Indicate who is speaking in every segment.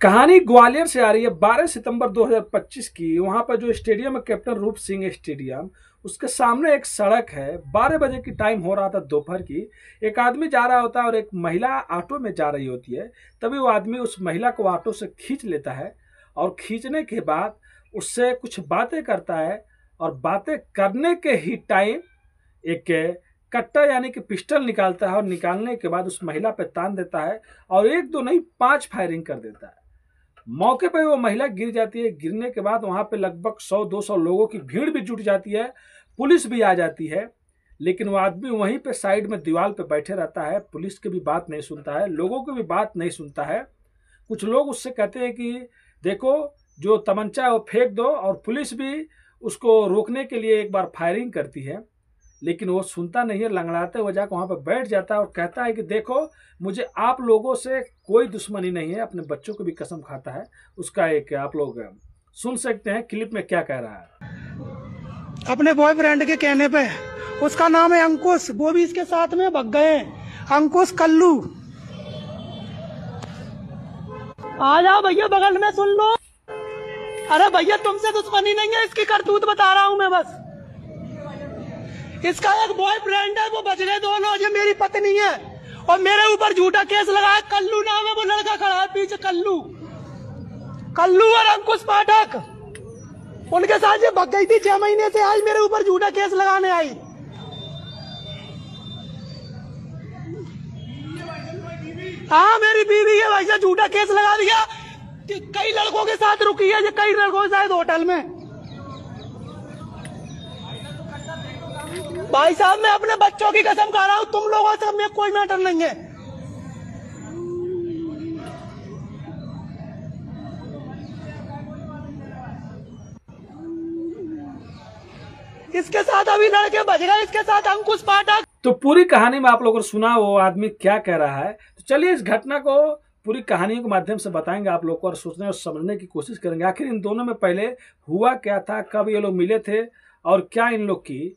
Speaker 1: कहानी ग्वालियर से आ रही है 12 सितंबर 2025 की। वहां पर जो स्टेडियम है कैप्टन रूप सिंह स्टेडियम, उसके सामने एक सड़क है। 12 बजे की टाइम हो रहा था दोपहर की। एक आदमी जा रहा होता है और एक महिला ऑटो में जा रही होती है। तभी वो आदमी उस महिला को ऑटो से खींच लेता है और खींचने के बाद उससे कुछ बातें करता है। और बातें करने के ही टाइम एक कट्टा यानी कि पिस्टल निकालता है और निकालने के बाद उस महिला पे तान देता है और एक दो नहीं 5 फायरिंग कर देता है। मौके पर वो महिला गिर जाती है। गिरने के बाद वहां पे लगभग 100-200 लोगों की भीड़ भी जुट जाती है, पुलिस भी आ जाती है। लेकिन वो आदमी वहीं पे साइड में दीवार पे बैठे रहता है, पुलिस की भी बात नहीं सुनता है, लोगों की भी बात नहीं सुनता है। कुछ लोग उससे कहते हैं कि देखो जो तमंचा है वो फेंक दो, और पुलिस भी उसको रोकने के लिए एक बार फायरिंग करती है, लेकिन वो सुनता नहीं है। लंगड़ाते हुए जाकर वहां पर बैठ जाता है और कहता है कि देखो मुझे आप लोगों से कोई दुश्मनी नहीं है, अपने बच्चों को भी कसम खाता है। उसका एक आप लोग सुन सकते हैं क्लिप में क्या कह रहा है।
Speaker 2: अपने बॉयफ्रेंड के कहने पे, उसका नाम है अंकुश, वो भी इसके साथ में भग गए। अंकुश कल्लू, आ जाओ भैया बगल में सुन लो। अरे भैया तुमसे दुश्मनी नहीं है, इसकी करतूत बता रहा हूँ मैं बस। इसका एक बॉयफ्रेंड है, वो बच गए दोनों। ये मेरी पत्नी है और मेरे ऊपर झूठा केस लगाया। कल्लू नाम है, वो लड़का खड़ा है पीछे, कल्लू और अंकुश पाठक। उनके साथ ये भग गई थी 6 महीने से। आज मेरे ऊपर झूठा केस लगाने आई। हाँ मेरी बीवी है भाई, झूठा केस लगा दिया। कई लड़कों के साथ रुकी है, ये कई लड़कों के साथ होटल में। भाई साहब मैं अपने बच्चों की कसम खा रहा हूँ, तुम लोगों से में कोई मैटर नहीं है। इसके साथ अभी लड़के बच गए, इसके साथ अंकुश पाठक।
Speaker 1: तो पूरी कहानी में आप लोगों को सुना वो आदमी क्या कह रहा है। तो चलिए इस घटना को पूरी कहानी के माध्यम से बताएंगे आप लोग को और सोचने और समझने की कोशिश करेंगे आखिर इन दोनों में पहले हुआ क्या था, कब ये लोग मिले थे और क्या इन लोग की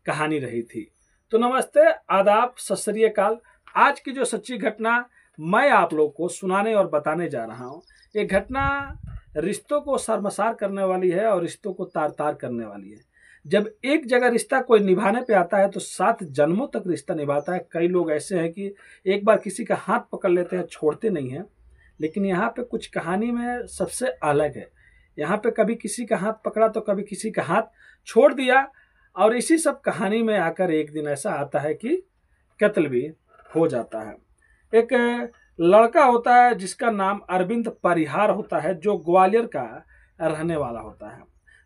Speaker 1: कहानी रही थी। तो नमस्ते, आदाब, सत श्री अकाल। आज की जो सच्ची घटना मैं आप लोग को सुनाने और बताने जा रहा हूँ, ये घटना रिश्तों को शर्मसार करने वाली है और रिश्तों को तार तार करने वाली है। जब एक जगह रिश्ता कोई निभाने पे आता है तो 7 जन्मों तक रिश्ता निभाता है। कई लोग ऐसे हैं कि एक बार किसी का हाथ पकड़ लेते हैं, छोड़ते नहीं हैं। लेकिन यहाँ पे कुछ कहानी में सबसे अलग है। यहाँ पे कभी किसी का हाथ पकड़ा तो कभी किसी का हाथ छोड़ दिया, और इसी सब कहानी में आकर एक दिन ऐसा आता है कि कत्ल भी हो जाता है। एक लड़का होता है जिसका नाम अरविंद परिहार होता है, जो ग्वालियर का रहने वाला होता है।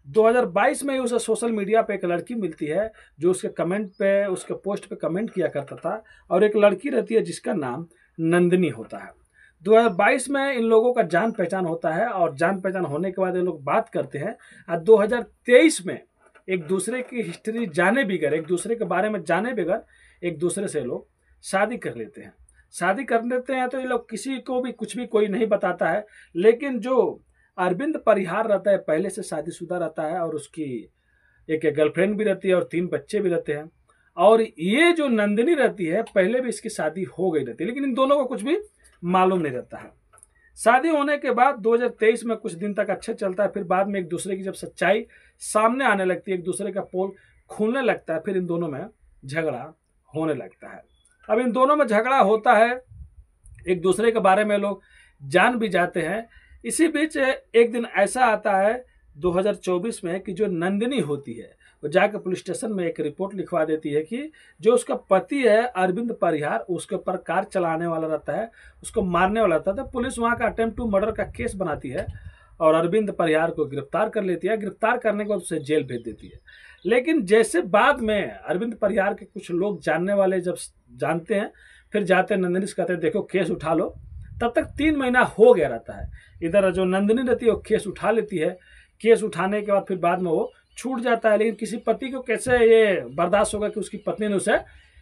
Speaker 1: 2022 में ही उसे सोशल मीडिया पे एक लड़की मिलती है जो उसके कमेंट पे, उसके पोस्ट पे कमेंट किया करता था, और एक लड़की रहती है जिसका नाम नंदिनी होता है। 2022 में इन लोगों का जान पहचान होता है और जान पहचान होने के बाद ये लोग बात करते हैं। और 2023 में एक दूसरे की हिस्ट्री जाने बगैर, एक दूसरे के बारे में जाने बगैर एक दूसरे से लोग शादी कर लेते हैं। शादी कर लेते हैं तो ये लोग किसी को भी कुछ भी कोई नहीं बताता है। लेकिन जो अरविंद परिहार रहता है पहले से शादीशुदा रहता है और उसकी एक गर्लफ्रेंड भी रहती है और 3 बच्चे भी रहते हैं। और ये जो नंदिनी रहती है पहले भी इसकी शादी हो गई रहती है, लेकिन इन दोनों को कुछ भी मालूम नहीं रहता है। शादी होने के बाद 2023 में कुछ दिन तक अच्छा चलता है, फिर बाद में एक दूसरे की जब सच्चाई सामने आने लगती है, एक दूसरे का पोल खुलने लगता है, फिर इन दोनों में झगड़ा होने लगता है। अब इन दोनों में झगड़ा होता है, एक दूसरे के बारे में लोग जान भी जाते हैं। इसी बीच एक दिन ऐसा आता है 2024 में कि जो नंदिनी होती है वो जाकर पुलिस स्टेशन में एक रिपोर्ट लिखवा देती है कि जो उसका पति है अरविंद परिहार, उसके ऊपर कार चलाने वाला रहता है, उसको मारने वाला रहता है। तो पुलिस वहाँ का अटेम्प्ट टू मर्डर का केस बनाती है और अरविंद परिहार को गिरफ्तार कर लेती है। गिरफ्तार करने के बाद उसे जेल भेज देती है। लेकिन जैसे बाद में अरविंद परिहार के कुछ लोग जानने वाले जब जानते हैं, फिर जाते हैं नंदिनी से कहते हैं देखो केस उठा लो। तब तक 3 महीना हो गया रहता है। इधर जो नंदिनी रहती है वो केस उठा लेती है। केस उठाने के बाद फिर बाद में वो छूट जाता है। लेकिन किसी पति को कैसे ये बर्दाश्त होगा कि उसकी पत्नी ने उसे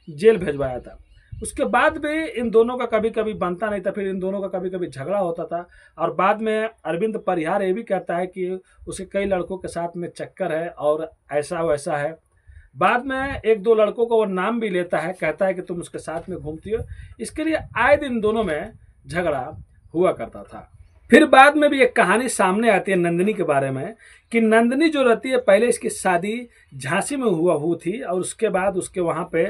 Speaker 1: जेल भेजवाया था। उसके बाद भी इन दोनों का कभी कभी बनता नहीं था, फिर इन दोनों का कभी कभी झगड़ा होता था। और बाद में अरविंद परिहार ये भी कहता है कि उसे कई लड़कों के साथ में चक्कर है और ऐसा वैसा है। बाद में 1-2 लड़कों को वो नाम भी लेता है, कहता है कि तुम उसके साथ में घूमती हो। इसके लिए आए दिन दोनों में झगड़ा हुआ करता था। फिर बाद में भी एक कहानी सामने आती है नंदिनी के बारे में कि नंदिनी जो रहती है पहले इसकी शादी झांसी में हुई थी और उसके बाद उसके वहाँ पे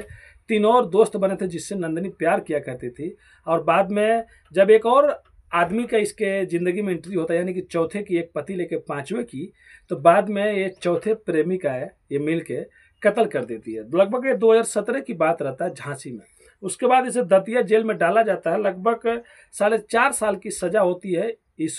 Speaker 1: 3 और दोस्त बने थे जिससे नंदिनी प्यार किया करती थी। और बाद में जब एक और आदमी का इसके ज़िंदगी में एंट्री होता है, यानी कि चौथे की एक पति लेके 5वें की, तो बाद में ये चौथे प्रेमी का है ये मिल के कत्ल कर देती है। लगभग ये 2017 की बात रहता है झांसी में। उसके बाद इसे दतिया जेल में डाला जाता है। लगभग 4.5 साल की सजा होती है इस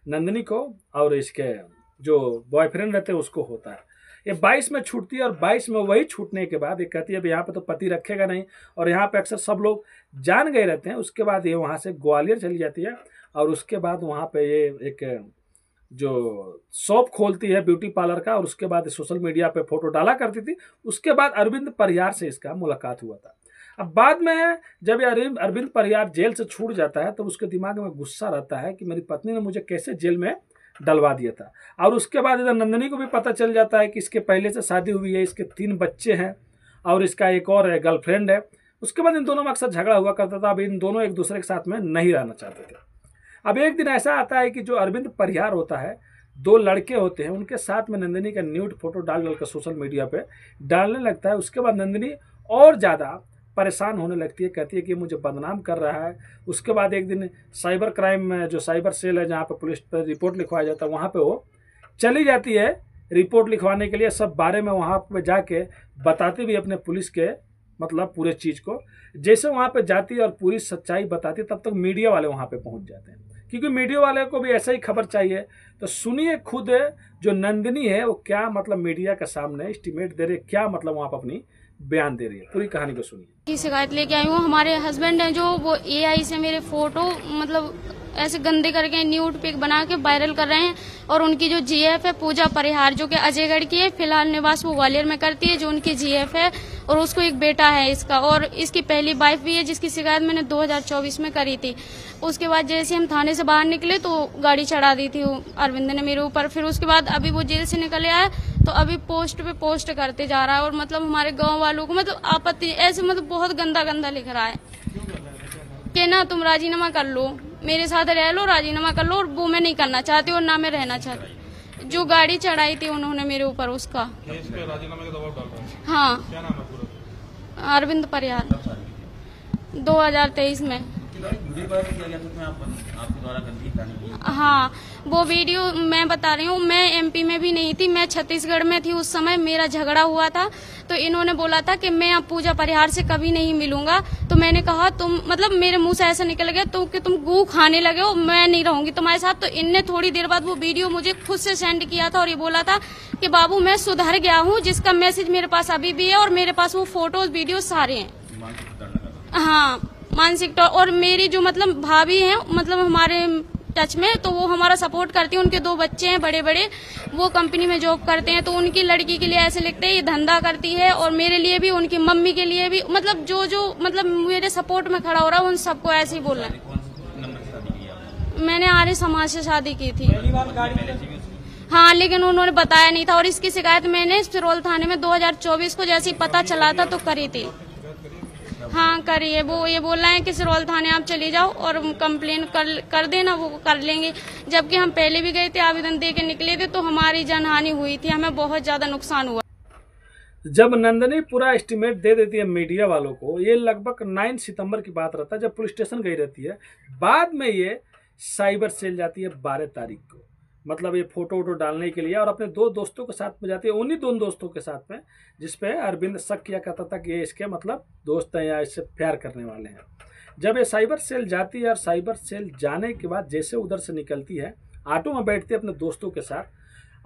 Speaker 1: नंदिनी को, और इसके जो बॉयफ्रेंड रहते हैं उसको होता है। ये 22 में छूटती है और 22 में वही छूटने के बाद ये कहती है अब यहाँ पे तो पति रखेगा नहीं, और यहाँ पे अक्सर सब लोग जान गए रहते हैं। उसके बाद ये वहाँ से ग्वालियर चली जाती है और उसके बाद वहाँ पे ये एक जो शॉप खोलती है ब्यूटी पार्लर का, और उसके बाद सोशल मीडिया पे फोटो डाला करती थी। उसके बाद अरविंद परिहार से इसका मुलाकात हुआ था। अब बाद में जब ये अरविंद परिहार जेल से छूट जाता है तो उसके दिमाग में गुस्सा रहता है कि मेरी पत्नी ने मुझे कैसे जेल में डलवा दिया था। और उसके बाद इधर नंदिनी को भी पता चल जाता है कि इसके पहले से शादी हुई है, इसके 3 बच्चे हैं और इसका एक और गर्लफ्रेंड है। उसके बाद इन दोनों में अक्सर झगड़ा हुआ करता था। अब इन दोनों एक दूसरे के साथ में नहीं रहना चाहते थे। अब एक दिन ऐसा आता है कि जो अरविंद परिहार होता है, 2 लड़के होते हैं, उनके साथ में नंदिनी का न्यूड फोटो डाल कर सोशल मीडिया पे डालने लगता है। उसके बाद नंदिनी और ज़्यादा परेशान होने लगती है, कहती है कि मुझे बदनाम कर रहा है। उसके बाद एक दिन साइबर क्राइम में जो साइबर सेल है जहाँ पर पुलिस पर रिपोर्ट लिखवाया जाता है, वहाँ पे वो चली जाती है रिपोर्ट लिखवाने के लिए। सब बारे में वहाँ पे जाके बताती भी अपने पुलिस के मतलब पूरे चीज़ को। जैसे वहाँ पे जाती है और पूरी सच्चाई बताती है, तब तक मीडिया वाले वहाँ पे पहुँच जाते हैं, क्योंकि मीडिया वाले को भी ऐसा ही खबर चाहिए। तो सुनिए खुद जो नंदिनी है वो क्या मतलब मीडिया के सामने एस्टीमेट दे रही है, क्या मतलब वहाँ पर अपनी बयान दे रही है। पूरी कहानी को सुनिए।
Speaker 3: की शिकायत लेके आई हूँ। हमारे हस्बैंड हैं जो वो एआई से मेरे फोटो मतलब ऐसे गंदे करके न्यूड पिक बना के वायरल कर रहे हैं। और उनकी जो जीएफ है पूजा परिहार, जो कि अजयगढ़ की है, फिलहाल निवास वो ग्वालियर में करती है, जो उनकी जीएफ है। और उसको एक बेटा है इसका, और इसकी पहली वाइफ भी है जिसकी शिकायत मैंने 2024 में करी थी। उसके बाद जैसे हम थाने से बाहर निकले तो गाड़ी चढ़ा दी थी अरविंद ने मेरे ऊपर। फिर उसके बाद अभी वो जेल से निकले आए तो अभी पोस्ट पे पोस्ट करते जा रहा है, और मतलब हमारे गांव वालों को मतलब आपत्ति ऐसे मतलब बहुत गंदा गंदा लिख रहा है कि ना तुम राजीनामा कर लो, मेरे साथ रह लो, राजीनामा कर लो। और वो मैं नहीं करना चाहती और ना मैं रहना चाहती। जो गाड़ी चढ़ाई थी उन्होंने मेरे ऊपर उसका राजीनामे का दबाव डाल रहा है। हाँ, क्या नाम है पूरा? अरविंद परिहार। 2023 में। हाँ, वो वीडियो मैं बता रही हूँ। मैं एमपी में भी नहीं थी, मैं छत्तीसगढ़ में थी उस समय। मेरा झगड़ा हुआ था तो इन्होंने बोला था कि मैं अब पूजा परिहार से कभी नहीं मिलूंगा। तो मैंने कहा तुम मतलब मेरे मुंह से ऐसा निकल गया तो कि तुम गू खाने लगे हो, मैं नहीं रहूंगी तुम्हारे साथ। तो इनने थोड़ी देर बाद वो वीडियो मुझे खुद से सेंड किया था और ये बोला था कि बाबू मैं सुधर गया हूँ, जिसका मैसेज मेरे पास अभी भी है और मेरे पास वो फोटोज वीडियो सारे हैं। हाँ, मानसिक तौर। और मेरी जो मतलब भाभी है मतलब हमारे टच में, तो वो हमारा सपोर्ट करती है। उनके 2 बच्चे हैं बड़े बड़े, वो कंपनी में जॉब करते हैं। तो उनकी लड़की के लिए ऐसे लिखते हैं ये धंधा करती है, और मेरे लिए भी, उनकी मम्मी के लिए भी, मतलब जो जो मतलब मेरे सपोर्ट में खड़ा हो रहा है उन सबको ऐसे ही बोलना है। मैंने आर्य समाज से शादी की थी। हाँ, लेकिन उन्होंने बताया नहीं था। और इसकी शिकायत मैंने सिरोल थाने में 2024 को जैसे ही पता चला था तो करी थी। हाँ करिए। वो ये बोल रहे हैं कि सिरोल थाने आप चली जाओ और कंप्लेन कर देना, वो कर लेंगे। जबकि हम पहले भी गए थे, आवेदन दे के निकले थे, तो हमारी जनहानि हुई थी, हमें बहुत ज्यादा नुकसान हुआ।
Speaker 1: जब नंदिनी पूरा एस्टीमेट दे देती है मीडिया वालों को, ये लगभग 9 सितंबर की बात रहता है जब पुलिस स्टेशन गई रहती है। बाद में ये साइबर सेल जाती है 12 तारीख को, मतलब ये फोटो वोटो डालने के लिए, और अपने 2 दोस्तों के साथ में जाती है। उन्हीं 2 दोस्तों के साथ में जिसपे अरविंद शक किया करता था कि ये इसके मतलब दोस्त हैं या इससे प्यार करने वाले हैं। जब ये साइबर सेल जाती है और साइबर सेल जाने के बाद जैसे उधर से निकलती है, ऑटो में बैठती है अपने दोस्तों के साथ,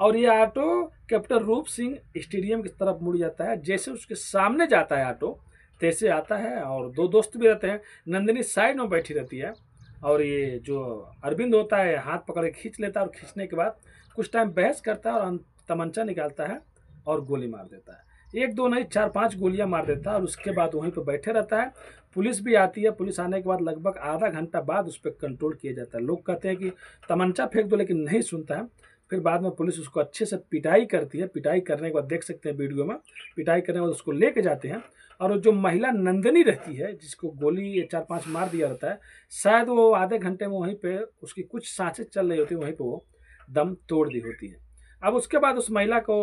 Speaker 1: और ये ऑटो कैप्टन रूप सिंह स्टेडियम की तरफ मुड़ जाता है। जैसे उसके सामने जाता है ऑटो, तैसे आता है, और 2 दोस्त भी रहते हैं। नंदिनी साइड में बैठी रहती है और ये जो अरविंद होता है हाथ पकड़ के खींच लेता है, और खींचने के बाद कुछ टाइम बहस करता है और तमंचा निकालता है और गोली मार देता है। 1-2 नहीं 4-5 गोलियां मार देता है, और उसके बाद वहीं पर बैठे रहता है। पुलिस भी आती है। पुलिस आने के बाद लगभग आधा घंटा बाद उस पर कंट्रोल किया जाता है। लोग कहते हैं कि तमंचा फेंक दो, लेकिन नहीं सुनता है। फिर बाद में पुलिस उसको अच्छे से पिटाई करती है। पिटाई करने के बाद देख सकते हैं वीडियो में, पिटाई करने के बाद उसको लेके जाते हैं और जो महिला नंदिनी रहती है जिसको गोली 4-5 मार दिया रहता है, शायद वो आधे घंटे में वहीं पे उसकी कुछ सांसें चल रही होती है, वहीं पे वो दम तोड़ दी होती है। अब उसके बाद उस महिला को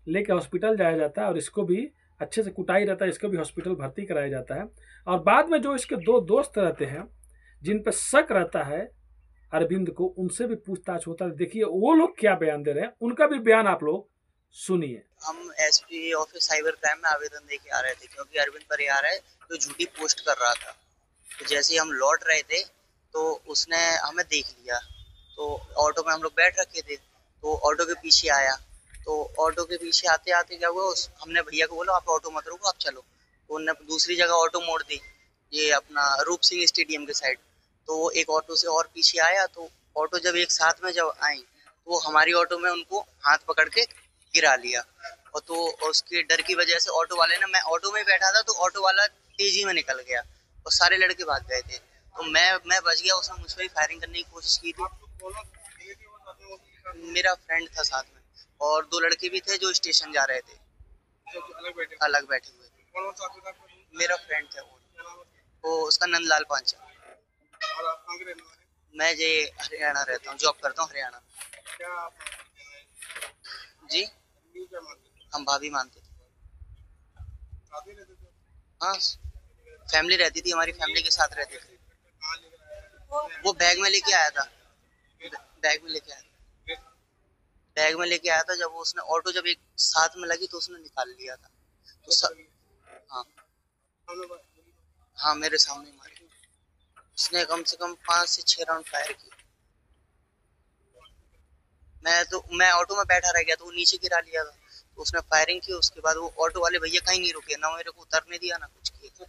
Speaker 1: लेके हॉस्पिटल जाया जाता है और इसको भी अच्छे से कुटाई रहता है, इसको भी हॉस्पिटल भर्ती कराया जाता है। और बाद में जो इसके 2 दोस्त रहते हैं जिन पर शक रहता है अरविंद को, उनसे भी पूछताछ होता है। देखिए वो लोग क्या बयान दे रहे हैं, उनका भी बयान आप लोग सुनिए।
Speaker 4: हम एसपी ऑफिस साइबर क्राइम में आवेदन देके आ रहे थे क्योंकि अरविंद परिहार है जो झूठी पोस्ट कर रहा था। तो जैसे ही हम लौट रहे थे तो उसने हमें देख लिया, तो ऑटो में हम लोग बैठ रखे थे, तो ऑटो के पीछे आया। तो ऑटो के पीछे आते आते क्या हुआ, हमने भैया को बोला आप ऑटो मत रोको, आप चलो। तो उन्होंने दूसरी जगह ऑटो मोड़ दी, ये अपना रूप सिंह स्टेडियम के साइड। तो वो एक ऑटो से और पीछे आया, तो ऑटो जब एक साथ में जब आई तो वो हमारी ऑटो में उनको हाथ पकड़ के गिरा लिया। और तो उसके डर की वजह से ऑटो वाले ने, मैं ऑटो में बैठा था तो ऑटो वाला तेजी में निकल गया और सारे लड़के भाग गए थे। तो मैं बच गया, उसने मुझ पर ही फायरिंग करने की कोशिश की थी। मेरा फ्रेंड था साथ में और 2 लड़के भी थे जो स्टेशन जा रहे थे, अलग बैठे हुए। मेरा फ्रेंड था वो उसका नंदलाल पांचा। मैं जे हरियाणा रहता हूँ, जॉब करता हूँ हरियाणा। जी हम भाभी मानते थे। हाँ फैमिली रहती थी, हमारी फैमिली के साथ रहते थे। वो बैग में लेके आया था, बैग में लेके आया था। जब उसने ऑटो जब एक साथ में लगी तो उसने निकाल लिया था। तो हाँ मेरे सामने मारी। उसने कम से कम 5 से 6 राउंड फायर किए। मैं ऑटो में बैठा रह गया तो वो नीचे गिरा लिया था। तो उसने फायरिंग की, उसके बाद वो ऑटो वाले भैया कहीं नहीं रुके, ना मेरे को उतरने दिया ना कुछ किया।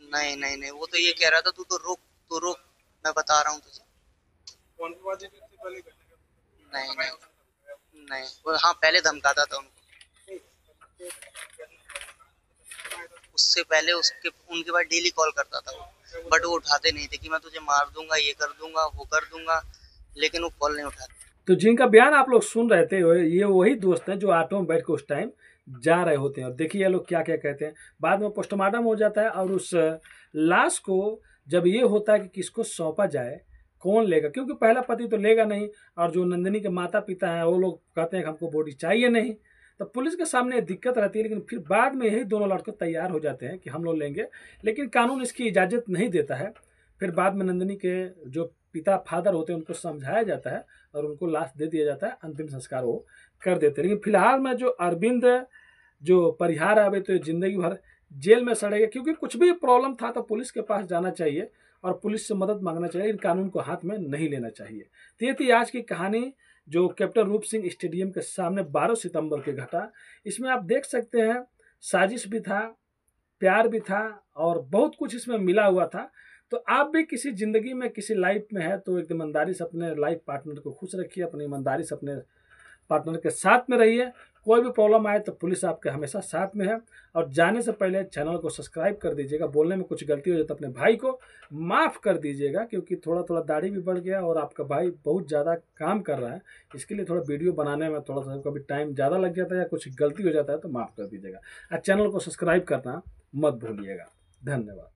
Speaker 4: नहीं वो तो ये कह रहा था तू तो रुक, मैं बता रहा हूँ तुझे। नहीं वो हाँ पहले धमकाता था उनको, उससे पहले उनके बाद डेली कॉल करता था वो, बट वो उठाते नहीं थे कि मैं तुझे मार दूंगा, ये कर दूंगा, वो कर दूंगा, लेकिन वो कॉल नहीं उठाते।
Speaker 1: तो जिनका बयान आप लोग सुन रहे थे ये वही दोस्त हैं जो ऑटो में बैठ के उस टाइम जा रहे होते हैं। और देखिए ये लोग क्या क्या कहते हैं। बाद में पोस्टमार्टम हो जाता है और उस लाश को जब ये होता है कि किसको सौंपा जाए, कौन लेगा, क्योंकि पहला पति तो लेगा नहीं और जो नंदिनी के माता पिता हैं वो लोग कहते हैं कि हमको बॉडी चाहिए नहीं। तो पुलिस के सामने दिक्कत रहती है, लेकिन फिर बाद में यही दोनों लड़के तैयार हो जाते हैं कि हम लोग लेंगे, लेकिन कानून इसकी इजाज़त नहीं देता है। फिर बाद में नंदिनी के जो पिता फादर होते हैं उनको समझाया जाता है और उनको लाश दे दिया जाता है, अंतिम संस्कार वो कर देते हैं। लेकिन फिलहाल में जो अरविंद जो परिहार है अभी तो जिंदगी भर जेल में सड़ेगा, क्योंकि कुछ भी प्रॉब्लम था तो पुलिस के पास जाना चाहिए और पुलिस से मदद मांगना चाहिए, लेकिन कानून को हाथ में नहीं लेना चाहिए। तो ये थी आज की कहानी जो कैप्टन रूप सिंह स्टेडियम के सामने 12 सितंबर के घटा। इसमें आप देख सकते हैं साजिश भी था, प्यार भी था और बहुत कुछ इसमें मिला हुआ था। तो आप भी किसी ज़िंदगी में किसी लाइफ में है तो एक ईमानदारी से अपने लाइफ पार्टनर को खुश रखिए, अपनी ईमानदारी से अपने पार्टनर के साथ में रहिए। कोई भी प्रॉब्लम आए तो पुलिस आपके हमेशा साथ में है। और जाने से पहले चैनल को सब्सक्राइब कर दीजिएगा। बोलने में कुछ गलती हो जाए तो अपने भाई को माफ़ कर दीजिएगा, क्योंकि थोड़ा थोड़ा दाढ़ी भी बढ़ गया और आपका भाई बहुत ज़्यादा काम कर रहा है, इसके लिए थोड़ा वीडियो बनाने में थोड़ा सा कभी टाइम ज़्यादा लग जाता है या कुछ गलती हो जाता है तो माफ़ कर दीजिएगा। और चैनल को सब्सक्राइब करना मत भूलिएगा। धन्यवाद।